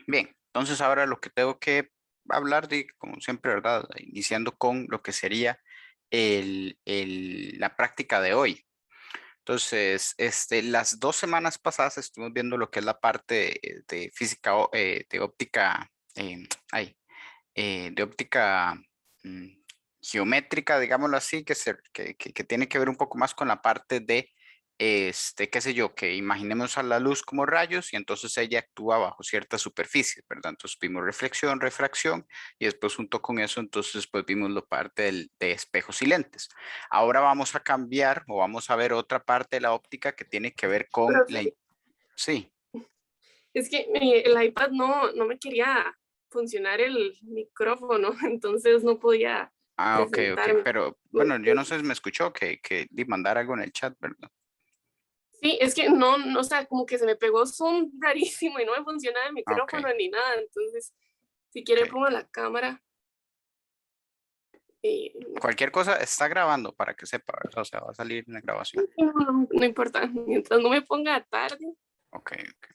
Bien, entonces ahora lo que tengo que hablar de, como siempre, ¿verdad? Iniciando con lo que sería la práctica de hoy. Entonces, las 2 semanas pasadas estuvimos viendo lo que es la parte de física, de óptica, ay, de óptica mm, geométrica, digámoslo así, que tiene que ver un poco más con la parte de, qué sé yo, que imaginemos a la luz como rayos y entonces ella actúa bajo ciertas superficies, ¿verdad? Entonces vimos reflexión, refracción y después junto con eso, entonces pues vimos la parte de espejos y lentes. Ahora vamos a cambiar o vamos a ver otra parte de la óptica que tiene que ver con Profe, Sí, es que el iPad no me quería funcionar el micrófono, entonces no podía ok, ok, presentarme. pero bueno, yo no sé si me escuchó que di mandar algo en el chat, ¿verdad? Sí, es que o sea, como que se me pegó Zoom rarísimo y no me funcionaba el Ok, micrófono ni nada, entonces, si quiere ok. pongo la cámara. eh, Cualquier cosa está grabando para que sepa, ¿verdad? O sea, va a salir en la grabación. no importa, mientras no me ponga tarde. Ok, ok.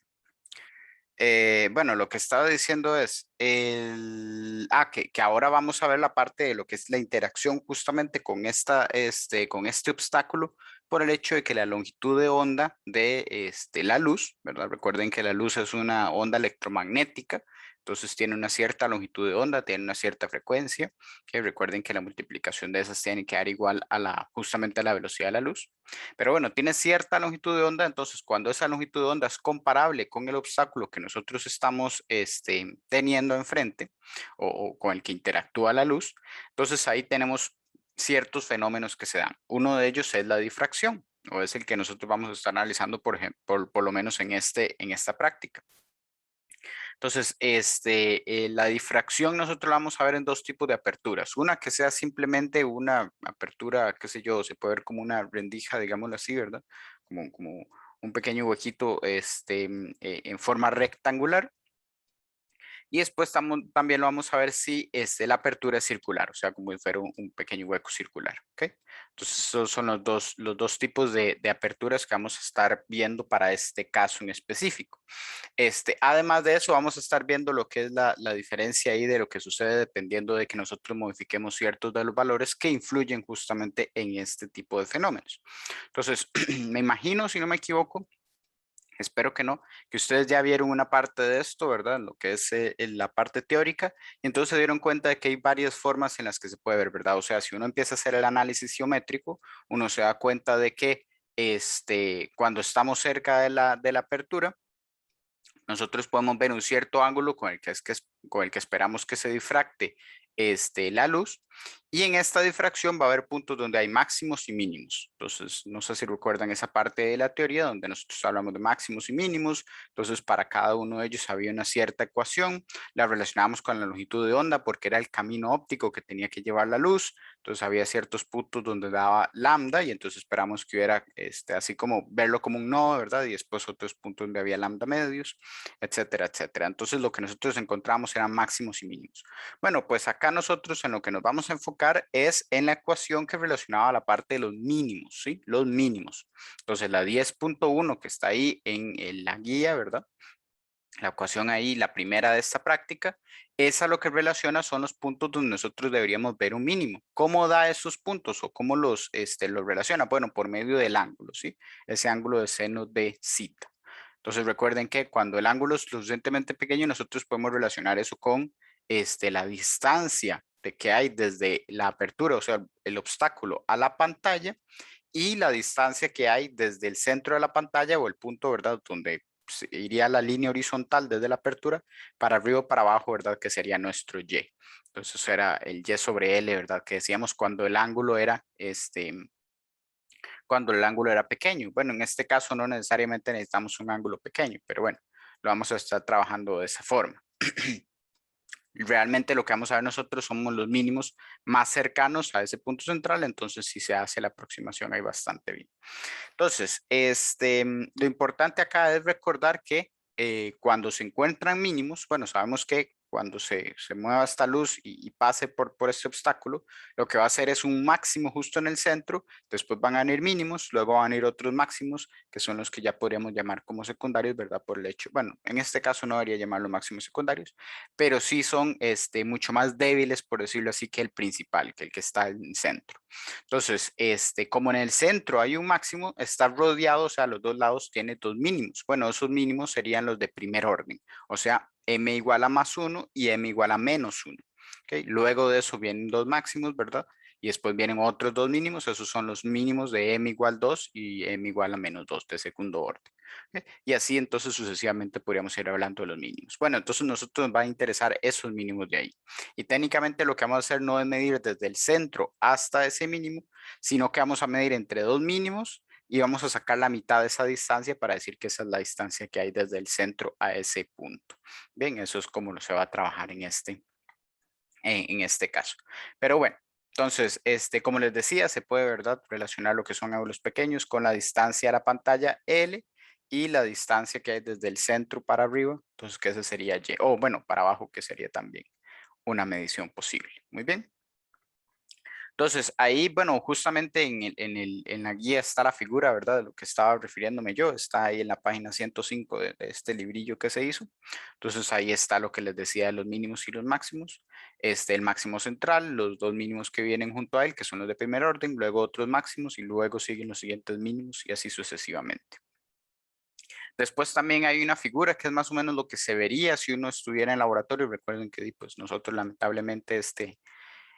Bueno, lo que estaba diciendo es que ahora vamos a ver la parte de lo que es la interacción justamente con con este obstáculo por el hecho de que la longitud de onda de la luz, ¿verdad? Recuerden que la luz es una onda electromagnética, entonces tiene una cierta longitud de onda, tiene una cierta frecuencia, que recuerden que la multiplicación de esas tiene que dar igual a justamente a la velocidad de la luz. Pero bueno, tiene cierta longitud de onda, entonces cuando esa longitud de onda es comparable con el obstáculo que nosotros estamos teniendo enfrente o con el que interactúa la luz, entonces ahí tenemos ciertos fenómenos que se dan. Uno de ellos es la difracción, o es el que nosotros vamos a estar analizando, por ejemplo, por lo menos en esta práctica. Entonces, la difracción nosotros la vamos a ver en dos tipos de aperturas. Una que sea simplemente una apertura, qué sé yo, se puede ver como una rendija, digámoslo así, ¿verdad? Como un pequeño huequito en forma rectangular. Y después también lo vamos a ver si la apertura es circular, o sea, como si fuera un pequeño hueco circular, ¿ok? Entonces, esos son los dos tipos de aperturas que vamos a estar viendo para este caso en específico. Además de eso, vamos a estar viendo lo que es la diferencia ahí de lo que sucede dependiendo de que nosotros modifiquemos ciertos de los valores que influyen justamente en este tipo de fenómenos. Entonces, me imagino, si no me equivoco, espero que no, que ustedes ya vieron una parte de esto, ¿verdad? Lo que es en la parte teórica, y entonces se dieron cuenta de que hay varias formas en las que se puede ver, ¿verdad? O sea, si uno empieza a hacer el análisis geométrico, uno se da cuenta de que cuando estamos cerca de la apertura, nosotros podemos ver un cierto ángulo con el que esperamos que se difracte la luz, y en esta difracción va a haber puntos donde hay máximos y mínimos. Entonces, no sé si recuerdan esa parte de la teoría donde nosotros hablamos de máximos y mínimos. Entonces, para cada uno de ellos había una cierta ecuación, la relacionamos con la longitud de onda porque era el camino óptico que tenía que llevar la luz. Entonces, había ciertos puntos donde daba lambda y entonces esperamos que hubiera, así como verlo como un nodo, ¿verdad? Y después otros puntos donde había lambda medios, etcétera, etcétera. Entonces, lo que nosotros encontramos eran máximos y mínimos. Bueno, pues acá nosotros en lo que nos vamos a enfocar es en la ecuación que relacionaba la parte de los mínimos, ¿sí? Los mínimos. Entonces, la 10.1 que está ahí en la guía, ¿verdad? La ecuación ahí, la primera de esta práctica, esa lo que relaciona son los puntos donde nosotros deberíamos ver un mínimo. ¿Cómo da esos puntos o cómo los relaciona? Bueno, por medio del ángulo, ¿sí? Ese ángulo de seno de cita. Entonces recuerden que cuando el ángulo es lo suficientemente pequeño, nosotros podemos relacionar eso con la distancia de que hay desde la apertura, o sea, el obstáculo a la pantalla, y la distancia que hay desde el centro de la pantalla o el punto, ¿verdad? Donde iría la línea horizontal desde la apertura para arriba o para abajo, ¿verdad? Que sería nuestro Y. Entonces eso era el Y sobre L, ¿verdad? Que decíamos cuando el ángulo era pequeño. Bueno, en este caso no necesariamente necesitamos un ángulo pequeño, pero bueno, lo vamos a estar trabajando de esa forma. Realmente lo que vamos a ver nosotros somos los mínimos más cercanos a ese punto central, entonces si se hace la aproximación ahí bastante bien. Entonces, lo importante acá es recordar que cuando se encuentran mínimos, bueno, sabemos que cuando se mueva esta luz y pase por este obstáculo, lo que va a hacer es un máximo justo en el centro, después van a venir mínimos, luego van a ir otros máximos, que son los que ya podríamos llamar como secundarios, ¿verdad? Por el hecho, bueno, en este caso no debería llamarlos máximos secundarios, pero sí son mucho más débiles, por decirlo así, que el principal, que el que está en el centro. Entonces, como en el centro hay un máximo, está rodeado, o sea, a los dos lados tiene dos mínimos. Bueno, esos mínimos serían los de primer orden, o sea, m igual a más 1 y m igual a menos 1. ¿Okay? Luego de eso vienen dos máximos, ¿verdad? Y después vienen otros dos mínimos, esos son los mínimos de m igual 2 y m igual a menos 2 de segundo orden. ¿Okay? Y así entonces sucesivamente podríamos ir hablando de los mínimos. Bueno, entonces nosotros nos va a interesar esos mínimos de ahí. Y técnicamente lo que vamos a hacer no es medir desde el centro hasta ese mínimo, sino que vamos a medir entre dos mínimos y vamos a sacar la mitad de esa distancia para decir que esa es la distancia que hay desde el centro a ese punto. Bien, eso es como se va a trabajar en este caso. Pero bueno, entonces, como les decía, se puede, ¿verdad?, relacionar lo que son ángulos pequeños con la distancia a la pantalla L y la distancia que hay desde el centro para arriba. Entonces, que ese sería Y, o bueno, para abajo, que sería también una medición posible. Muy bien. Entonces, ahí, bueno, justamente en la guía está la figura, ¿verdad? De lo que estaba refiriéndome yo. Está ahí en la página 105 de este librillo que se hizo. Entonces, ahí está lo que les decía de los mínimos y los máximos. El máximo central, los dos mínimos que vienen junto a él, que son los de primer orden, luego otros máximos y luego siguen los siguientes mínimos y así sucesivamente. Después también hay una figura que es más o menos lo que se vería si uno estuviera en laboratorio. Recuerden que pues, nosotros lamentablemente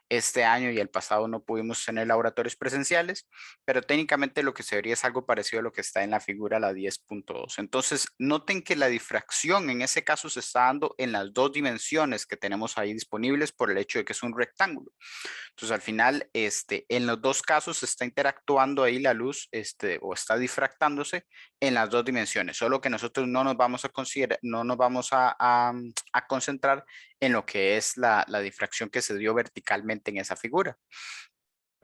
este año y el pasado no pudimos tener laboratorios presenciales, pero técnicamente lo que se vería es algo parecido a lo que está en la figura la 10.2. Entonces, noten que la difracción en ese caso se está dando en las dos dimensiones que tenemos ahí disponibles por el hecho de que es un rectángulo. Entonces, al final, en los dos casos está interactuando ahí la luz, o está difractándose en las dos dimensiones, solo que nosotros no nos vamos a considerar, no nos vamos a concentrar en lo que es la difracción que se dio verticalmente en esa figura.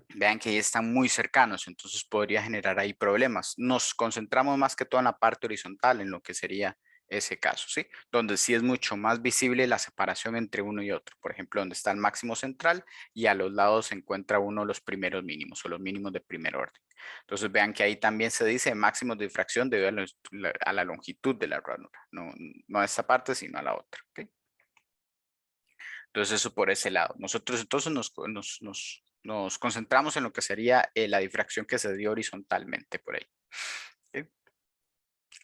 Vean que ahí están muy cercanos, entonces podría generar ahí problemas. Nos concentramos más que todo en la parte horizontal, en lo que sería ese caso, ¿sí? Donde sí es mucho más visible la separación entre uno y otro. Por ejemplo, donde está el máximo central y a los lados se encuentra uno de los primeros mínimos o los mínimos de primer orden. Entonces vean que ahí también se dice máximos de difracción debido a la longitud de la ranura. No a esta parte, sino a la otra, ¿ok? Entonces eso por ese lado. Nosotros entonces nos concentramos en lo que sería la difracción que se dio horizontalmente por ahí. ¿Sí?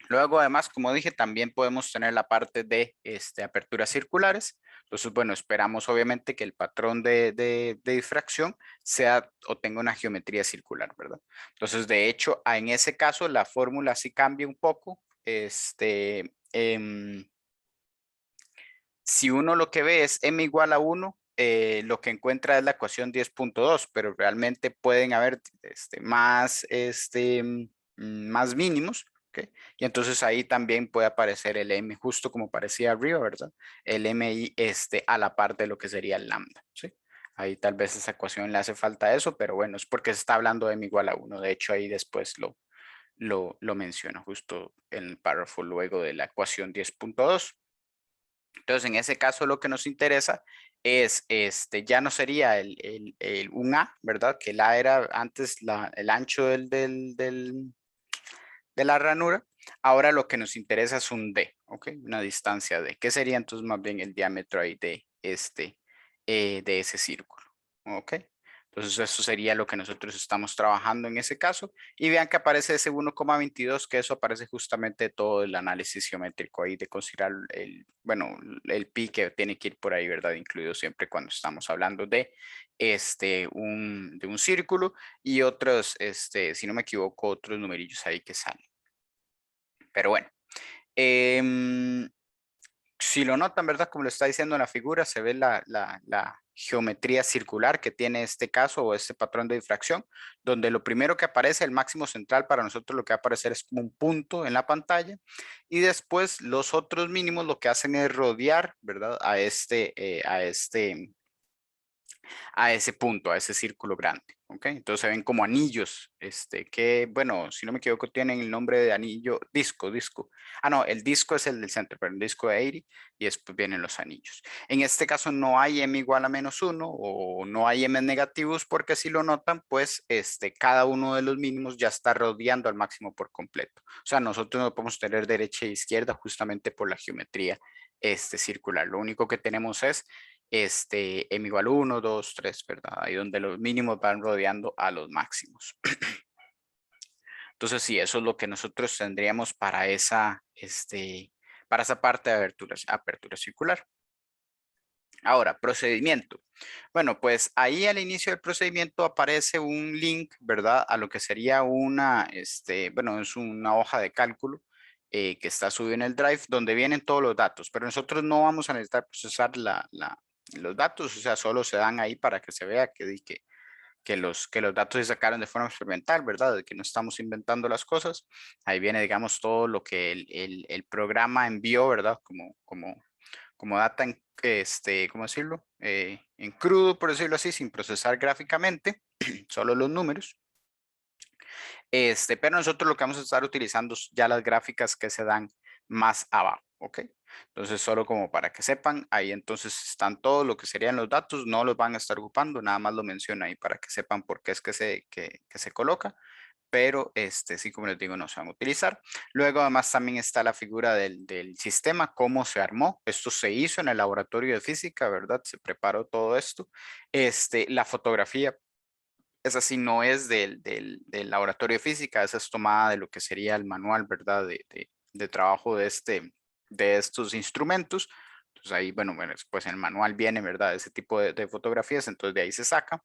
Luego, además, como dije, también podemos tener la parte de aperturas circulares. Entonces, bueno, esperamos obviamente que el patrón de difracción sea o tenga una geometría circular, ¿verdad? Entonces, de hecho, en ese caso, la fórmula sí cambia un poco. Si uno lo que ve es m igual a 1, lo que encuentra es la ecuación 10.2, pero realmente pueden haber más mínimos, ¿ok? Y entonces ahí también puede aparecer el m, justo como parecía arriba, ¿verdad? El mi a la par de lo que sería el lambda, ¿sí? Ahí tal vez esa ecuación le hace falta eso, pero bueno, es porque se está hablando de m igual a 1. De hecho, ahí después lo menciona justo en el párrafo luego de la ecuación 10.2. Entonces, en ese caso, lo que nos interesa es, ya no sería un A, ¿verdad? Que el A era antes el ancho de la ranura. Ahora lo que nos interesa es un D, ¿ok? Una distancia D, que sería entonces más bien el diámetro ahí de ese círculo, ¿ok? Entonces eso sería lo que nosotros estamos trabajando en ese caso. Y vean que aparece ese 1,22, que eso aparece justamente todo el análisis geométrico ahí de considerar bueno, el pi que tiene que ir por ahí, ¿verdad? Incluido siempre cuando estamos hablando de un círculo y otros, si no me equivoco, otros numerillos ahí que salen. Pero bueno, si lo notan, ¿verdad? Como lo está diciendo en la figura, se ve la geometría circular que tiene este caso o este patrón de difracción, donde lo primero que aparece, el máximo central, para nosotros lo que va a aparecer es como un punto en la pantalla, y después los otros mínimos lo que hacen es rodear, ¿verdad? a ese punto, a ese círculo grande. ¿Ok? Entonces se ven como anillos, que, bueno, si no me equivoco, tienen el nombre de anillo, disco. Ah, no, el disco es el del centro, pero el disco de 80 y después vienen los anillos. En este caso no hay m igual a -1 o no hay m negativos porque si lo notan, pues cada uno de los mínimos ya está rodeando al máximo por completo. O sea, nosotros no podemos tener derecha e izquierda justamente por la geometría circular. Lo único que tenemos es m igual 1, 2, 3, ¿verdad? Ahí donde los mínimos van rodeando a los máximos. Entonces, sí, eso es lo que nosotros tendríamos para esa parte de apertura circular. Ahora, procedimiento. Bueno, pues ahí al inicio del procedimiento aparece un link, ¿verdad? A lo que sería bueno, es una hoja de cálculo que está subida en el Drive donde vienen todos los datos, pero nosotros no vamos a necesitar procesar los datos, o sea, solo se dan ahí para que se vea que los datos se sacaron de forma experimental, ¿verdad? De que no estamos inventando las cosas. Ahí viene, digamos, todo lo que el programa envió, ¿verdad? Como data ¿cómo decirlo? En crudo, por decirlo así, sin procesar gráficamente, solo los números. Pero nosotros lo que vamos a estar utilizando ya las gráficas que se dan más abajo, ¿ok? Entonces, solo como para que sepan, ahí entonces están todos lo que serían los datos, no los van a estar ocupando, nada más lo menciono ahí para que sepan por qué es que se coloca, pero sí, como les digo, no se van a utilizar. Luego, además, también está la figura del sistema, cómo se armó. Esto se hizo en el laboratorio de física, ¿verdad? Se preparó todo esto. La fotografía esa sí no es del laboratorio de física, esa es tomada de lo que sería el manual, ¿verdad? De trabajo de estos instrumentos. Entonces ahí, bueno, pues en el manual viene, ¿verdad? Ese tipo de fotografías, entonces de ahí se saca.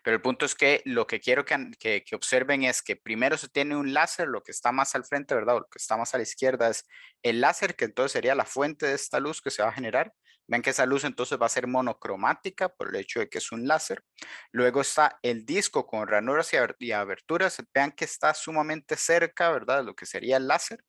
Pero el punto es que lo que quiero que observen es que primero se tiene un láser, lo que está más al frente, ¿verdad? O lo que está más a la izquierda es el láser, que entonces sería la fuente de esta luz que se va a generar. Ven que esa luz entonces va a ser monocromática por el hecho de que es un láser. Luego está el disco con ranuras y aberturas. Vean que está sumamente cerca, ¿verdad? Lo que sería el láser.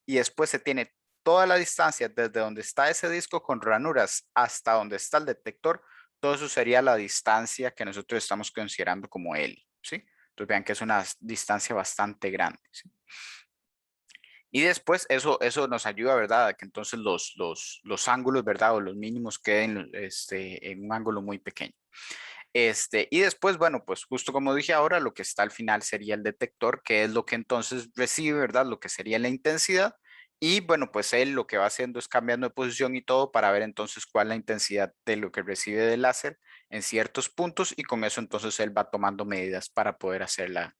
Y después se tiene toda la distancia desde donde está ese disco con ranuras hasta donde está el detector. Todo eso sería la distancia que nosotros estamos considerando como L, ¿sí? Entonces vean que es una distancia bastante grande, ¿sí? Y después eso nos ayuda, ¿verdad? A que entonces los ángulos, ¿verdad? O los mínimos queden en un ángulo muy pequeño. Y después, bueno, pues justo como dije ahora, lo que está al final sería el detector, que es lo que entonces recibe, ¿verdad? Lo que sería la intensidad. Y bueno, pues él lo que va haciendo es cambiando de posición y todo para ver entonces cuál es la intensidad de lo que recibe del láser en ciertos puntos y con eso entonces él va tomando medidas para poder hacerla,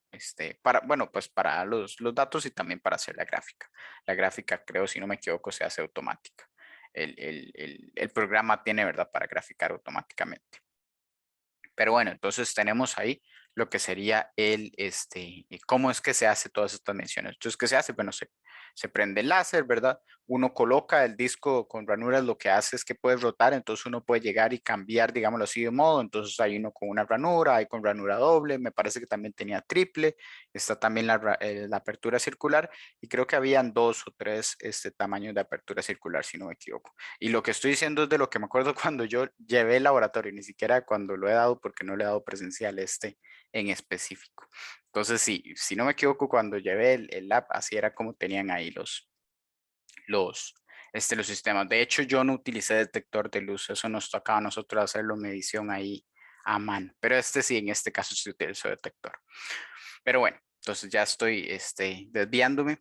bueno, pues para los datos y también para hacer la gráfica. La gráfica, creo, si no me equivoco, se hace automática. El programa tiene, ¿verdad? Para graficar automáticamente. Pero bueno, entonces tenemos ahí lo que sería cómo es que se hace todas estas menciones. Entonces, ¿qué se hace? Bueno, se prende el láser, ¿verdad? Uno coloca el disco con ranuras, lo que hace es que puede rotar, entonces uno puede llegar y cambiar, digámoslo así, de modo. Entonces hay uno con una ranura, hay con ranura doble, me parece que también tenía triple, está también la apertura circular y creo que habían 2 o 3 tamaños de apertura circular, si no me equivoco. Y lo que estoy diciendo es de lo que me acuerdo cuando yo llevé el laboratorio, ni siquiera cuando lo he dado, porque no le he dado presencial en específico. Entonces, sí, si no me equivoco, cuando llevé el lab, así era como tenían ahí los sistemas. De hecho, yo no utilicé detector de luz, eso nos tocaba a nosotros hacerlo medición ahí a mano. Pero sí, en este caso se utilizó detector. Pero bueno, entonces ya estoy desviándome.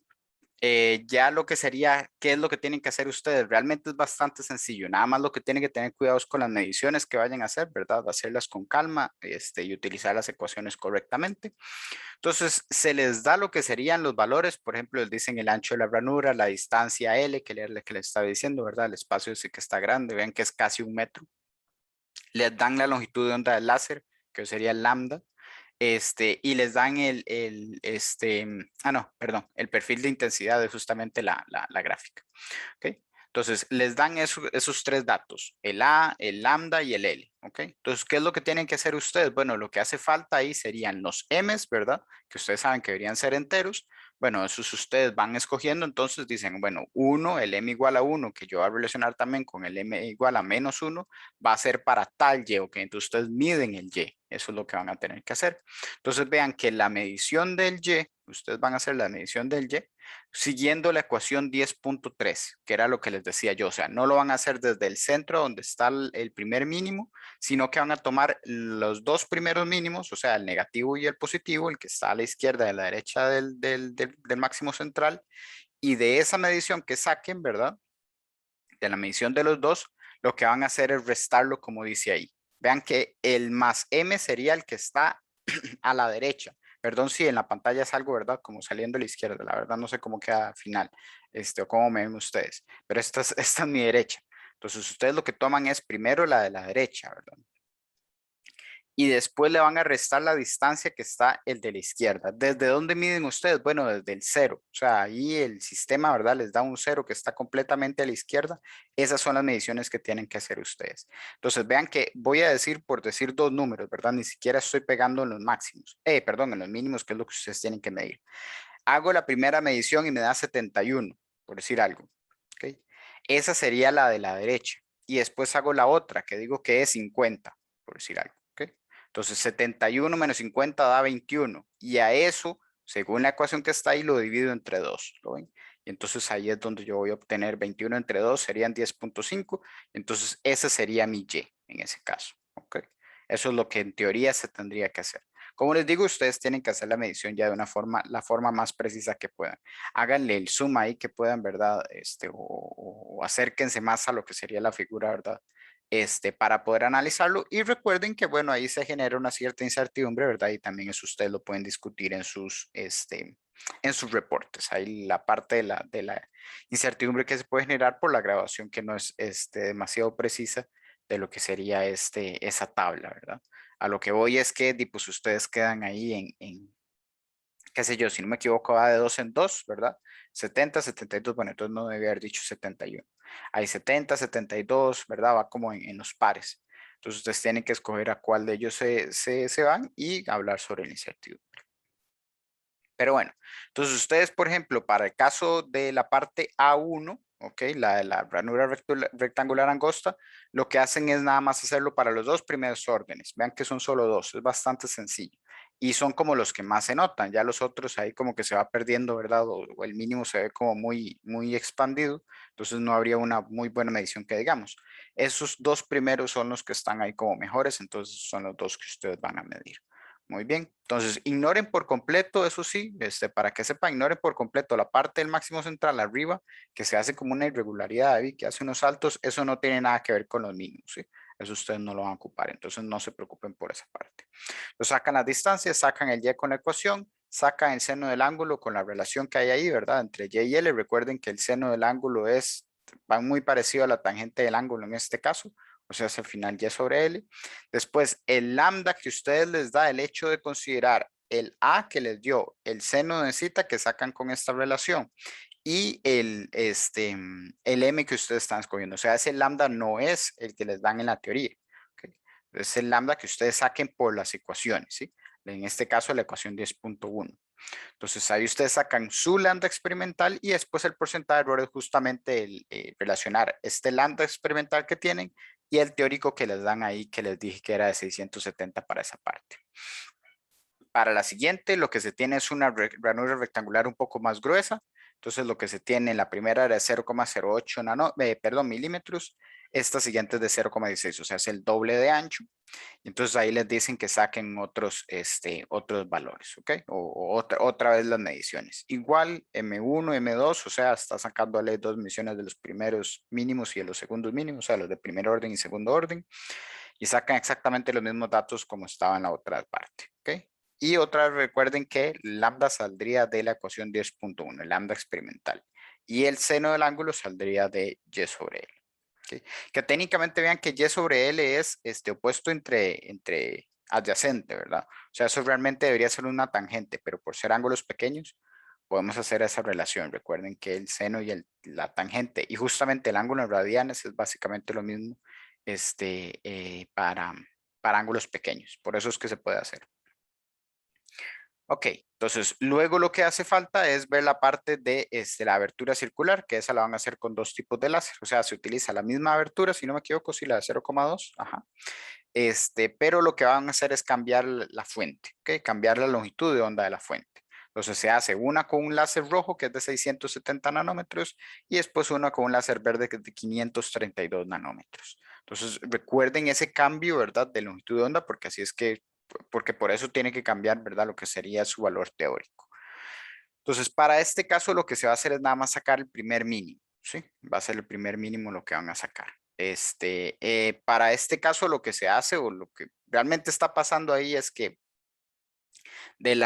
Ya lo que sería, ¿qué es lo que tienen que hacer ustedes? Realmente es bastante sencillo. Nada más lo que tienen que tener cuidado es con las mediciones que vayan a hacer, ¿verdad? Hacerlas con calma, y utilizar las ecuaciones correctamente. Entonces, se les da lo que serían los valores, por ejemplo, les dicen el ancho de la ranura, la distancia L, que les estaba diciendo, ¿verdad? El espacio ese que está grande, vean que es casi 1 metro. Les dan la longitud de onda del láser, que sería el lambda, y les dan no, perdón, el perfil de intensidad es justamente la gráfica, ¿ok? Entonces, les dan esos 3 datos, el A, el lambda y el L, ¿ok? Entonces, ¿qué es lo que tienen que hacer ustedes? Bueno, lo que hace falta ahí serían los M's, ¿verdad? Que ustedes saben que deberían ser enteros, Bueno, esos ustedes van escogiendo, entonces dicen, bueno, 1, el m igual a 1, que yo voy a relacionar también con el m igual a menos 1, va a ser para tal y, ok, entonces ustedes miden el y, eso es lo que van a tener que hacer. Entonces vean que la medición del y, ustedes van a hacer la medición del y, siguiendo la ecuación 10.3, que era lo que les decía yo, o sea, no lo van a hacer desde el centro donde está el primer mínimo, sino que van a tomar los dos primeros mínimos, o sea, el negativo y el positivo, el que está a la izquierda y a la derecha del máximo central, y de esa medición que saquen, ¿verdad? De la medición de los dos, lo que van a hacer es restarlo como dice ahí. Vean que el más m sería el que está a la derecha. Perdón si en la pantalla es algo, ¿verdad? Como saliendo a la izquierda. La verdad no sé cómo queda al final, o cómo me ven ustedes. Pero esta es mi derecha. Entonces ustedes lo que toman es primero la de la derecha, ¿verdad? Y después le van a restar la distancia que está el de la izquierda. ¿Desde dónde miden ustedes? Bueno, desde el cero. O sea, ahí el sistema, ¿verdad? Les da un cero que está completamente a la izquierda. Esas son las mediciones que tienen que hacer ustedes. Entonces, vean que voy a decir por decir dos números, ¿verdad? Ni siquiera estoy pegando en los máximos. Perdón, en los mínimos, que es lo que ustedes tienen que medir. Hago la primera medición y me da 71, por decir algo. ¿Ok? Esa sería la de la derecha. Y después hago la otra, que digo que es 50, por decir algo. ¿Ok? Entonces 71 menos 50 da 21. Y a eso, según la ecuación que está ahí, lo divido entre 2. ¿Lo ven? Y entonces ahí es donde yo voy a obtener 21 entre 2, serían 10.5. Entonces ese sería mi y en ese caso. ¿Ok? Eso es lo que en teoría se tendría que hacer. Como les digo, ustedes tienen que hacer la medición ya de una forma, la forma más precisa que puedan. Háganle el zoom ahí que puedan, ¿verdad? O acérquense más a lo que sería la figura, ¿verdad? Para poder analizarlo. Y recuerden que, bueno, ahí se genera una cierta incertidumbre, ¿verdad? Y también eso ustedes lo pueden discutir en sus reportes. Ahí la parte de la incertidumbre que se puede generar por la grabación que no es demasiado precisa de lo que sería esa tabla, ¿verdad? A lo que voy es que pues ustedes quedan ahí qué sé yo, si no me equivoco, va de 2 en 2, ¿verdad? 70, 72, bueno, entonces no debía haber dicho 71. Hay 70, 72, ¿verdad? Va como en los pares. Entonces ustedes tienen que escoger a cuál de ellos se van y hablar sobre la incertidumbre. Pero bueno, entonces ustedes, por ejemplo, para el caso de la parte A1, ok, la de la ranura rectangular angosta, lo que hacen es nada más hacerlo para los dos primeros órdenes. Vean que son solo dos, es bastante sencillo. Y son como los que más se notan, ya los otros ahí como que se va perdiendo, ¿verdad? O el mínimo se ve como muy, muy expandido, entonces no habría una muy buena medición que digamos. Esos dos primeros son los que están ahí como mejores, entonces son los dos que ustedes van a medir. Muy bien, entonces ignoren por completo, eso sí, para que sepan, ignoren por completo la parte del máximo central arriba, que se hace como una irregularidad ahí, que hace unos saltos, eso no tiene nada que ver con los mínimos, ¿sí? Eso ustedes no lo van a ocupar, entonces no se preocupen por esa parte. Lo sacan las distancias, sacan el y con la ecuación, sacan el seno del ángulo con la relación que hay ahí, ¿verdad? Entre y y l, recuerden que el seno del ángulo va muy parecido a la tangente del ángulo en este caso, o sea, es al final y sobre L. Después, el lambda que ustedes les da el hecho de considerar el A que les dio el seno de zeta que sacan con esta relación y el M que ustedes están escogiendo. O sea, ese lambda no es el que les dan en la teoría. ¿Okay? Es el lambda que ustedes saquen por las ecuaciones, ¿sí? En este caso, la ecuación 10.1. Entonces ahí ustedes sacan su lambda experimental y después el porcentaje de error es justamente relacionar este lambda experimental que tienen y el teórico que les dan ahí, que les dije que era de 670 para esa parte. Para la siguiente, lo que se tiene es una ranura rectangular un poco más gruesa. Entonces, lo que se tiene, la primera era de 0,08 milímetros. Esta siguiente es de 0,16, o sea, es el doble de ancho. Entonces ahí les dicen que saquen otros valores, ¿ok? O otra vez las mediciones. Igual M1, M2, o sea, está sacándole dos mediciones de los primeros mínimos y de los segundos mínimos, o sea, los de primer orden y segundo orden, y sacan exactamente los mismos datos como estaba en la otra parte, ¿ok? Y otra, recuerden que lambda saldría de la ecuación 10.1, el lambda experimental, y el seno del ángulo saldría de y sobre L. ¿Okay? Que técnicamente vean que y sobre L es opuesto entre adyacente, ¿verdad? O sea, eso realmente debería ser una tangente, pero por ser ángulos pequeños, podemos hacer esa relación. Recuerden que el seno y la tangente, y justamente el ángulo en radianes es básicamente lo mismo para ángulos pequeños. Por eso es que se puede hacer. Ok, entonces luego lo que hace falta es ver la parte de la abertura circular, que esa la van a hacer con dos tipos de láser. O sea, se utiliza la misma abertura, si no me equivoco, si la de 0,2, ajá. Pero lo que van a hacer es cambiar la fuente, ¿ok? Cambiar la longitud de onda de la fuente. Entonces se hace una con un láser rojo que es de 670 nanómetros y después una con un láser verde que es de 532 nanómetros. Entonces recuerden ese cambio, ¿verdad? De longitud de onda porque así es que, porque por eso tiene que cambiar, ¿verdad? Lo que sería su valor teórico. Entonces para este caso lo que se va a hacer es nada más sacar el primer mínimo, ¿sí? Va a ser el primer mínimo lo que van a sacar. Para este caso lo que se hace o lo que realmente está pasando ahí es que del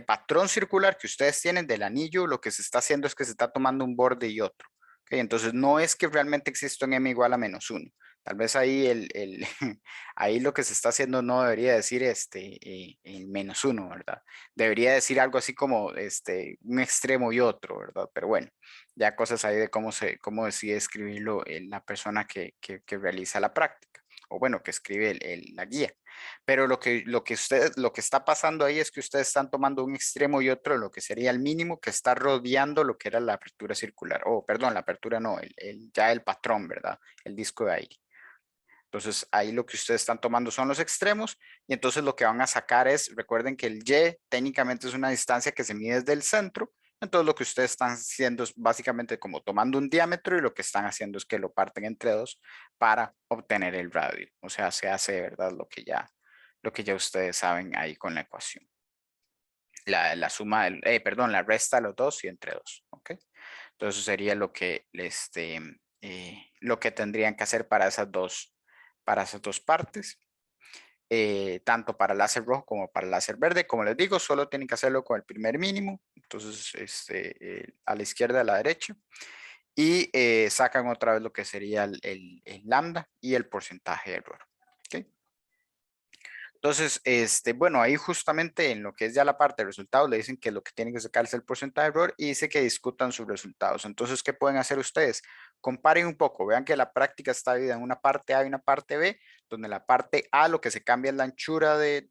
patrón circular que ustedes tienen del anillo, lo que se está haciendo es que se está tomando un borde y otro. ¿Ok? Entonces no es que realmente exista un m igual a -1. Tal vez ahí, ahí lo que se está haciendo no debería decir el -1, ¿verdad? Debería decir algo así como un extremo y otro, ¿verdad? Pero bueno, ya cosas ahí de cómo decide escribirlo la persona que realiza la práctica, o bueno, que escribe la guía. Pero lo que está pasando ahí es que ustedes están tomando un extremo y otro, lo que sería el mínimo que está rodeando lo que era la apertura circular. Oh, perdón, la apertura no, ya el patrón, ¿verdad? El disco de aire. Entonces ahí lo que ustedes están tomando son los extremos y entonces lo que van a sacar es, recuerden que el Y técnicamente es una distancia que se mide desde el centro. Entonces lo que ustedes están haciendo es básicamente como tomando un diámetro y lo que están haciendo es que lo parten entre dos para obtener el radio. O sea, se hace, ¿verdad? Lo que ya ustedes saben ahí con la ecuación. La suma, perdón, la resta de los dos y entre dos. ¿Ok? Entonces eso sería lo que tendrían que hacer para esas dos partes. Tanto para el láser rojo como para el láser verde. Como les digo, solo tienen que hacerlo con el primer mínimo. Entonces, a la izquierda y a la derecha. Y sacan otra vez lo que sería el lambda y el porcentaje de error. ¿Ok? Entonces, bueno, ahí justamente en lo que es ya la parte de resultados, le dicen que lo que tienen que sacar es el porcentaje de error y dice que discutan sus resultados. Entonces, ¿qué pueden hacer ustedes? Comparen un poco, vean que la práctica está dividida en una parte A y una parte B, donde la parte A lo que se cambia es la anchura de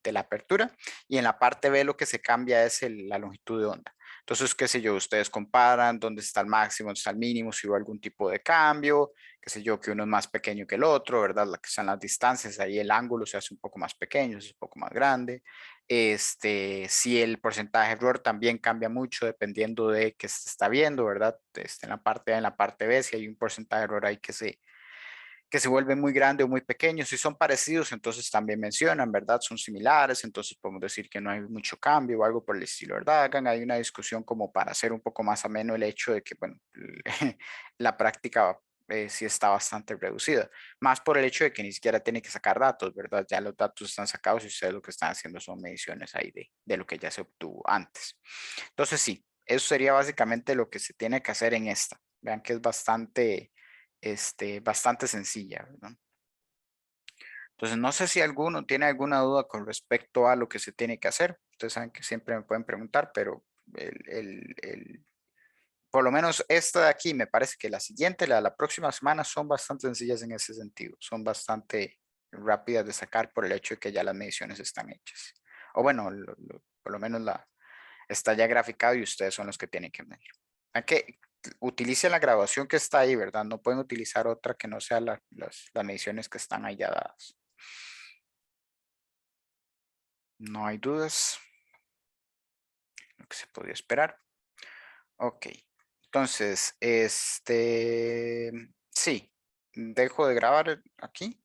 la apertura y en la parte B lo que se cambia es la longitud de onda. Entonces, qué sé yo, ustedes comparan dónde está el máximo, dónde está el mínimo, si hubo algún tipo de cambio, qué sé yo, que uno es más pequeño que el otro, ¿verdad? La que son las distancias, ahí el ángulo se hace un poco más pequeño, es un poco más grande. Si el porcentaje de error también cambia mucho dependiendo de qué se está viendo, ¿verdad? En la parte A, en la parte B, si hay un porcentaje de error ahí que se vuelve muy grande o muy pequeño. Si son parecidos, entonces también mencionan, ¿verdad? Son similares, entonces podemos decir que no hay mucho cambio o algo por el estilo, ¿verdad? Hagan hay una discusión como para hacer un poco más ameno el hecho de que, bueno, la práctica sí está bastante reducida, más por el hecho de que ni siquiera tiene que sacar datos, ¿verdad? Ya los datos están sacados y ustedes lo que están haciendo son mediciones ahí de lo que ya se obtuvo antes. Entonces sí, eso sería básicamente lo que se tiene que hacer en esta. Vean que es bastante sencilla, ¿verdad? Entonces, no sé si alguno tiene alguna duda con respecto a lo que se tiene que hacer. Ustedes saben que siempre me pueden preguntar, pero por lo menos esta de aquí, me parece que la siguiente, la próxima semana, son bastante sencillas en ese sentido. Son bastante rápidas de sacar por el hecho de que ya las mediciones están hechas. O bueno, por lo menos está ya graficado y ustedes son los que tienen que medir. Que utilicen la grabación que está ahí, ¿verdad? No pueden utilizar otra que no sea las mediciones que están ahí ya dadas. No hay dudas. Lo que se podía esperar. Ok. Entonces, sí. Dejo de grabar aquí.